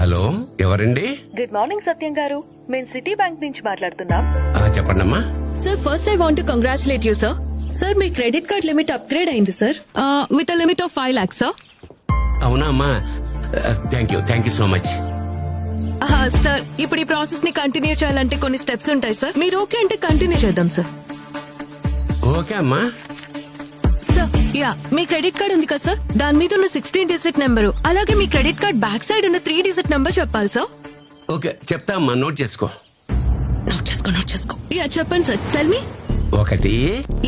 Hello, ఎవరండి? Good morning సత్యం గారు, మేము సిటీ బ్యాంక్ నుంచి మాట్లాడుతున్నాం. చెప్పండమ్మా. Sir first I want to congratulate you sir. Sir మీ క్రెడిట్ కార్డ్ లిమిట్ అప్గ్రేడ్ అయింది sir, with a limit of 5 lakhs sir. అవునా అమ్మా, thank you so much. Sir ఇప్పుడు ఈ ప్రాసెస్ ని కంటిన్యూ చేయాలంటే కొన్ని స్టెప్స్ ఉంటాయి సార్. మీరు ఓకే అంటే కంటిన్యూ చేద్దాం సార్. ఓకే అమ్మా. సార్ యా, మీ క్రెడిట్ కార్డ్ ఉంది కదా సార్, దాని మీద ఉన్న 16 digit నెంబరు, అలాగే మీ క్రెడిట్ కార్డ్ బ్యాక్ సైడ్ ఉన్న 3 digit నెంబర్ చెప్పాలి సార్. ఓకే చెప్తా అమ్మా, నోట్ చేసుకో. నోట్ చేసుకో. యా చెప్పండి sir, tell me. 1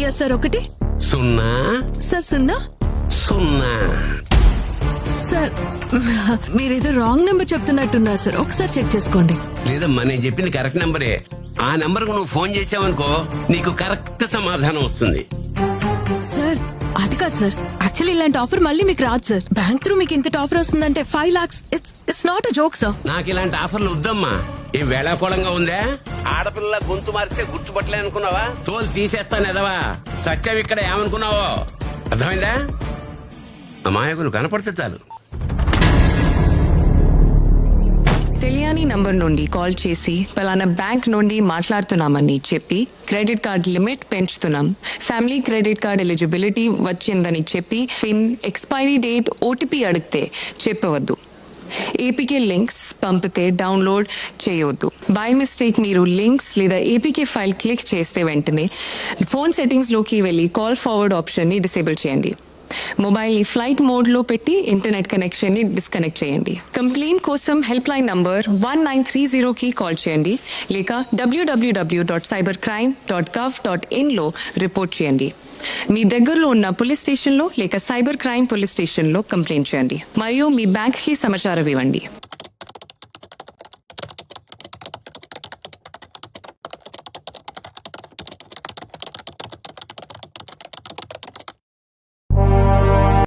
yeah sir, 1 0 sir 0 0. Sir మీరేదో రాంగ్ నెంబర్ చెప్తున్నట్టున్నారు సార్, ఒకసారి చెక్ చేసుకోండి. లేదమ్మా, నేను చెప్పింది కరెక్ట్ నెంబరే. ఆ నెంబర్ కు నువ్వు ఫోన్ చేసావనుకో, నీకు కరెక్ట్ సమాధానం వస్తుంది. సార్ అది కాదు సార్, యాక్చువల్లీ ఇలాంటి ఆఫర్ మళ్ళీ మీకు రాదు సార్. బ్యాంక్ త్రూ మీకు ఇంత ఆఫర్ వస్తుందంటే 5 lakhs, it's not a joke sir. నాకు ఇలాంటి ఆఫర్లు వద్దమ్మా. ఏం వేళాకోళంగా ఉందా? ఆడపిల్ల గొంతు మారితే గుర్తుపట్టలే అనుకున్నావా? తోలు తీసేస్తాను ఎదవా. సత్యం ఇక్కడ ఏమనుకున్నావో అర్థమైందా? అమాయకులు కనపడితే చాలు. తెలియని నంబర్ నుండి కాల్ చేసి పలానా బ్యాంక్ నుండి మాట్లాడుతున్నామని చెప్పి క్రెడిట్ కార్డ్ లిమిట్ పెంచుతున్నాం, ఫ్యామిలీ క్రెడిట్ కార్డ్ ఎలిజిబిలిటీ వచ్చిందని చెప్పి పిన్, ఎక్స్పైరీ డేట్, ఓటీపీ అడిగితే చెప్పవద్దు. ఏపీకే లింక్స్ పంపితే డౌన్లోడ్ చేయవద్దు. బై మిస్టేక్ మీరు లింక్స్ లేదా ఏపీకే ఫైల్ క్లిక్ చేస్తే వెంటనే ఫోన్ సెట్టింగ్స్ లోకి వెళ్లి కాల్ ఫార్వర్డ్ ఆప్షన్ ని డిసేబుల్ చేయండి. మొబైల్ ని ఫ్లైట్ మోడ్ లో పెట్టి ఇంటర్నెట్ కనెక్షన్ ని డిస్కనెక్ట్ చేయండి. కంప్లైంట్ కోసం హెల్ప్ లైన్ నంబర్ 1930 కి కాల్ చేయండి, లేక www.cybercrime.gov.in లో రిపోర్ట్ చేయండి. మీ దగ్గరలో ఉన్న పోలీస్ స్టేషన్ లో లేక సైబర్ క్రైమ్ పోలీస్ స్టేషన్ లో కంప్లైంట్ చేయండి, మరియు మీ బ్యాంక్ కి సమాచారం ఇవ్వండి.